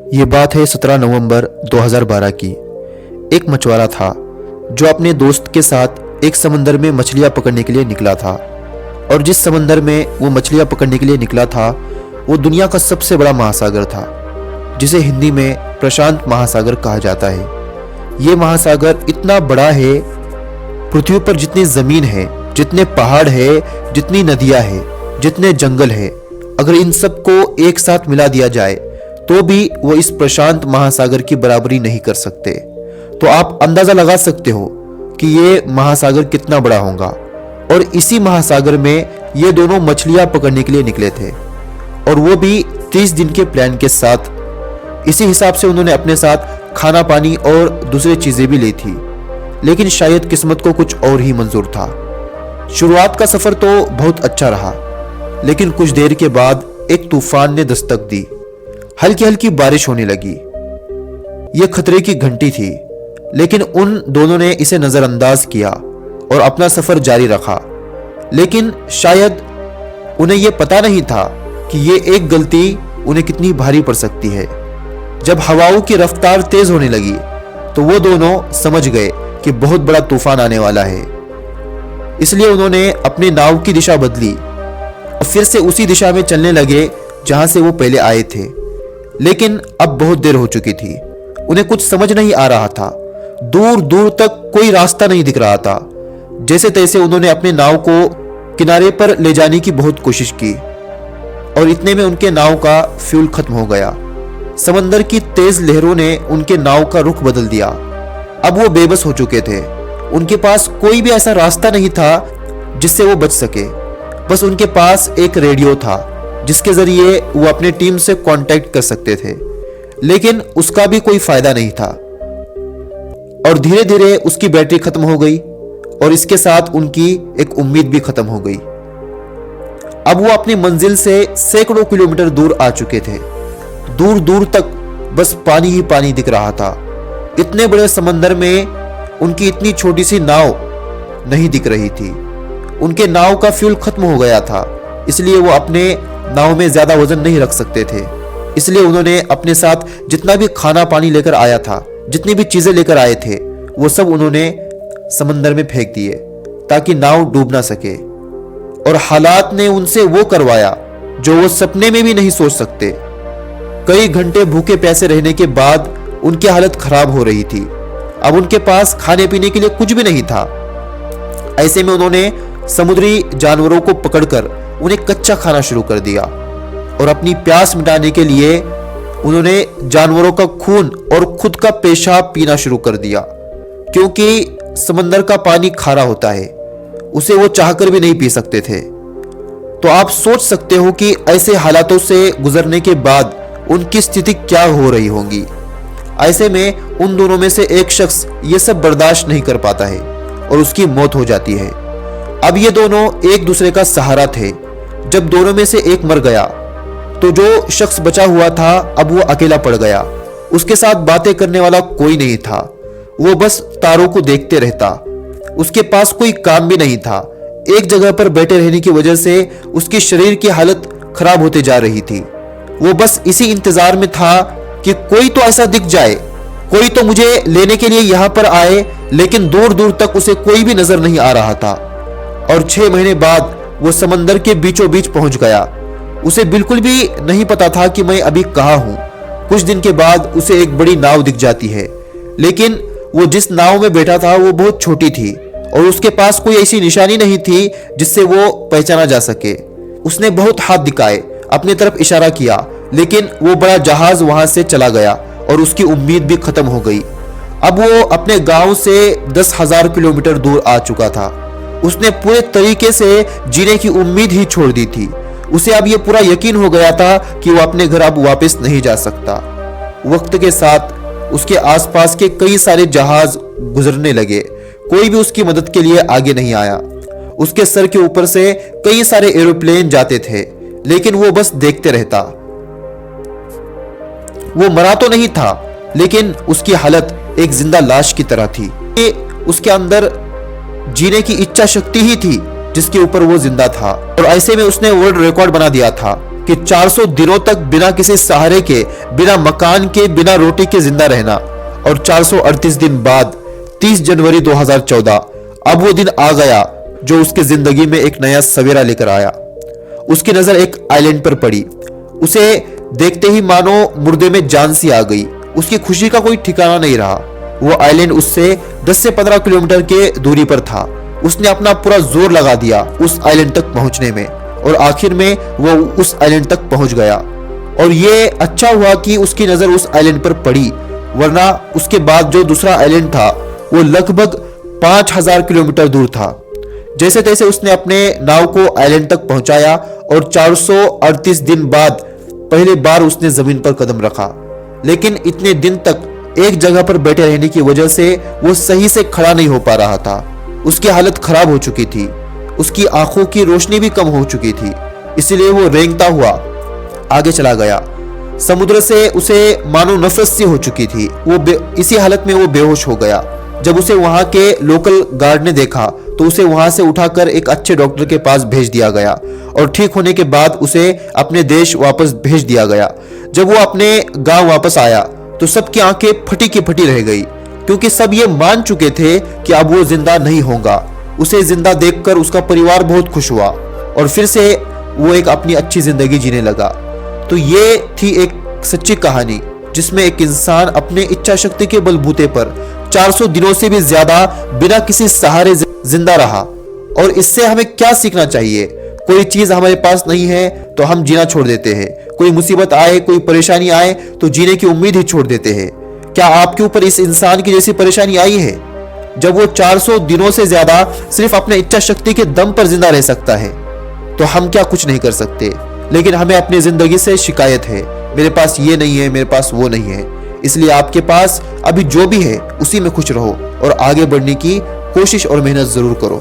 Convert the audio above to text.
ये बात है 17 नवंबर 2012 की। एक मछुआरा था जो अपने दोस्त के साथ एक समंदर में मछलियां पकड़ने के लिए निकला था। और जिस समंदर में वो मछलियां पकड़ने के लिए निकला था वो दुनिया का सबसे बड़ा महासागर था, जिसे हिंदी में प्रशांत महासागर कहा जाता है। ये महासागर इतना बड़ा है, पृथ्वी पर जितनी जमीन है, जितने पहाड़ है, जितनी नदियां हैं, जितने जंगल है, अगर इन सबको एक साथ मिला दिया जाए तो भी वो इस प्रशांत महासागर की बराबरी नहीं कर सकते। तो आप अंदाजा लगा सकते हो कि ये महासागर कितना बड़ा होगा। और इसी महासागर में ये दोनों मछलियां पकड़ने के लिए निकले थे, और वो भी 30 दिन के प्लान के साथ। इसी हिसाब से उन्होंने अपने साथ खाना पानी और दूसरी चीजें भी ली थी, लेकिन शायद किस्मत को कुछ और ही मंजूर था। शुरुआत का सफर तो बहुत अच्छा रहा, लेकिन कुछ देर के बाद एक तूफान ने दस्तक दी। हल्की हल्की बारिश होने लगी। यह खतरे की घंटी थी, लेकिन उन दोनों ने इसे नजरअंदाज किया और अपना सफर जारी रखा। लेकिन शायद उन्हें यह पता नहीं था कि यह एक गलती उन्हें कितनी भारी पड़ सकती है। जब हवाओं की रफ्तार तेज होने लगी तो वो दोनों समझ गए कि बहुत बड़ा तूफान आने वाला है। इसलिए उन्होंने अपने नाव की दिशा बदली और फिर से उसी दिशा में चलने लगे जहां से वो पहले आए थे। लेकिन अब बहुत देर हो चुकी थी। उन्हें कुछ समझ नहीं आ रहा था। दूर दूर तक कोई रास्ता नहीं दिख रहा था। जैसे तैसे उन्होंने अपने नाव को किनारे पर ले जाने की बहुत कोशिश की, और इतने में उनके नाव का फ्यूल खत्म हो गया। समंदर की तेज लहरों ने उनके नाव का रुख बदल दिया। अब वो बेबस हो चुके थे। उनके पास कोई भी ऐसा रास्ता नहीं था जिससे वो बच सके। बस उनके पास एक रेडियो था जिसके जरिए वो अपने टीम से कांटेक्ट कर सकते थे, लेकिन उसका भी कोई फायदा नहीं था। और धीरे धीरे उसकी बैटरी खत्म हो गई, और इसके साथ उनकी एक उम्मीद भी खत्म हो गई। अब वो अपनी मंजिल से सैकड़ों किलोमीटर दूर आ चुके थे। दूर दूर तक बस पानी ही पानी दिख रहा था। इतने बड़े समंदर में उनकी इतनी छोटी सी नाव नहीं दिख रही थी। उनके नाव का फ्यूल खत्म हो गया था, इसलिए वो अपने नाव में ज्यादा वजन नहीं रख सकते थे। इसलिए उन्होंने अपने साथ जितना भी खाना पानी लेकर आया था, जितनी भी चीजें लेकर आए थे, वो सब उन्होंने समंदर में फेंक दिए ताकि नाव डूब ना सके। और हालात ने उनसे वो करवाया जो वो सपने में भी नहीं सोच सकते। कई घंटे भूखे प्यासे रहने के बाद उनकी हालत खराब हो रही थी। अब उनके पास खाने पीने के लिए कुछ भी नहीं था। ऐसे में उन्होंने समुद्री जानवरों को पकड़कर उन्हें कच्चा खाना शुरू कर दिया, और अपनी प्यास मिटाने के लिए उन्होंने जानवरों का खून और खुद का पेशाब पीना शुरू कर दिया, क्योंकि समंदर का पानी खारा होता है, उसे वो चाहकर भी नहीं पी सकते थे। तो आप सोच सकते हो कि ऐसे हालातों से गुजरने के बाद उनकी स्थिति क्या हो रही होगी। ऐसे में उन दोनों में से एक शख्स ये सब बर्दाश्त नहीं कर पाता है और उसकी मौत हो जाती है। अब ये दोनों एक दूसरे का सहारा थे। जब दोनों में से एक मर गया तो जो शख्स बचा हुआ था अब वो अकेला पड़ गया। उसके साथ बातें करने वाला कोई नहीं था। वो बस तारों को देखते रहता। उसके पास कोई काम भी नहीं था। एक जगह पर बैठे रहने की वजह से उसके शरीर की हालत खराब होते जा रही थी। वो बस इसी इंतजार में था कि कोई तो ऐसा दिख जाए, कोई तो मुझे लेने के लिए यहाँ पर आए, लेकिन दूर दूर तक उसे कोई भी नजर नहीं आ रहा था। और 6 महीने बाद वो समंदर के बीचों बीच पहुंच गया। उसे बिल्कुल भी नहीं पता था कि मैं अभी कहाँ हूँ। कुछ दिन के बाद उसे एक बड़ी नाव दिख जाती है, लेकिन वो जिस नाव में बैठा था वो बहुत छोटी थी, और उसके पास कोई ऐसी निशानी नहीं थी जिससे वो पहचाना जा सके। उसने बहुत हाथ दिखाए, अपनी तरफ इशारा किया, लेकिन वो बड़ा जहाज वहां से चला गया और उसकी उम्मीद भी खत्म हो गई। अब वो अपने गांव से 10,000 किलोमीटर दूर आ चुका था। उसने पूरे तरीके से जीने की उम्मीद ही छोड़ दी थी। उसे अब यह पूरा यकीन हो गया था कि वो अपने घर अब वापस नहीं जा सकता। वक्त के साथ उसके आसपास के कई सारे जहाज गुजरने लगे। कोई भी उसकी मदद के लिए आगे नहीं आया। उसके सर के ऊपर से कई सारे एरोप्लेन जाते थे, लेकिन वो बस देखते रहता। वो मरा तो नहीं था, लेकिन उसकी हालत एक जिंदा लाश की तरह थी। उसके अंदर जीने की इच्छा शक्ति ही थी जिसके ऊपर वो जिंदा था। और ऐसे में उसने वर्ल्ड रिकॉर्ड बना दिया था कि 400 दिनों तक बिना किसी सहारे के, बिना मकान के, बिना रोटी के जिंदा रहना। और 438 दिन बाद 30 जनवरी 2014 अब वो दिन आ गया जो उसकी जिंदगी में एक नया सवेरा लेकर आया। उसकी नजर एक आइलैंड पर पड़ी। उसे देखते ही मानो मुर्दे में जान सी आ गई। उसकी खुशी का कोई ठिकाना नहीं रहा। वो आइलैंड उससे 10 से 15 किलोमीटर के दूरी पर था। उसने अपना पूरा जोर लगा दिया उस आइलैंड तक पहुंचने में और आखिर में वो उस आइलैंड तक पहुंच गया। और ये अच्छा हुआ कि उसकी नजर उस आइलैंड पर पड़ी, वरना उसके बाद जो दूसरा आइलैंड था वो लगभग 5000 किलोमीटर दूर था। जैसे तैसे उसने अपने नाव को आइलैंड तक पहुंचाया और 438 दिन बाद पहली बार उसने जमीन पर कदम रखा। लेकिन इतने दिन तक एक जगह पर बैठे रहने की वजह से वो सही से खड़ा नहीं हो पा रहा था। उसकी हालत खराब हो चुकी थी। उसकी आंखों की रोशनी भी कम हो चुकी थी। इसलिए वो रेंगता हुआ आगे चला गया। समुद्र से उसे मानो नफरत सी हो चुकी थी। इसी हालत में वो बेहोश हो गया। जब उसे वहां के लोकल गार्ड ने देखा तो उसे वहां से उठाकर एक अच्छे डॉक्टर के पास भेज दिया गया और ठीक होने के बाद उसे अपने देश वापस भेज दिया गया। जब वो अपने गांव वापस आया तो सबकी आंखें फटी की फटी रह गई, क्योंकि सब ये मान चुके थे कि अब वो जिंदा नहीं होगा। उसे जिंदा देखकर उसका परिवार बहुत खुश हुआ और फिर से वो एक अपनी अच्छी जिंदगी जीने लगा। तो ये थी एक सच्ची कहानी जिसमें एक इंसान अपने इच्छा शक्ति के बलबूते पर 400 दिनों से भी ज्यादा बिना किसी सहारे जिंदा रहा। और इससे हमें क्या सीखना चाहिए? कोई चीज हमारे पास नहीं है तो हम जीना छोड़ देते हैं। कोई मुसीबत आए, कोई परेशानी आए तो जीने की उम्मीद ही छोड़ देते हैं। क्या आपके ऊपर इस इंसान की जैसी परेशानी आई है? जब वो 400 दिनों से ज्यादा सिर्फ अपने इच्छा शक्ति के दम पर जिंदा रह सकता है तो हम क्या कुछ नहीं कर सकते? लेकिन हमें अपनी जिंदगी से शिकायत है, मेरे पास ये नहीं है, मेरे पास वो नहीं है। इसलिए आपके पास अभी जो भी है उसी में खुश रहो और आगे बढ़ने की कोशिश और मेहनत जरूर करो।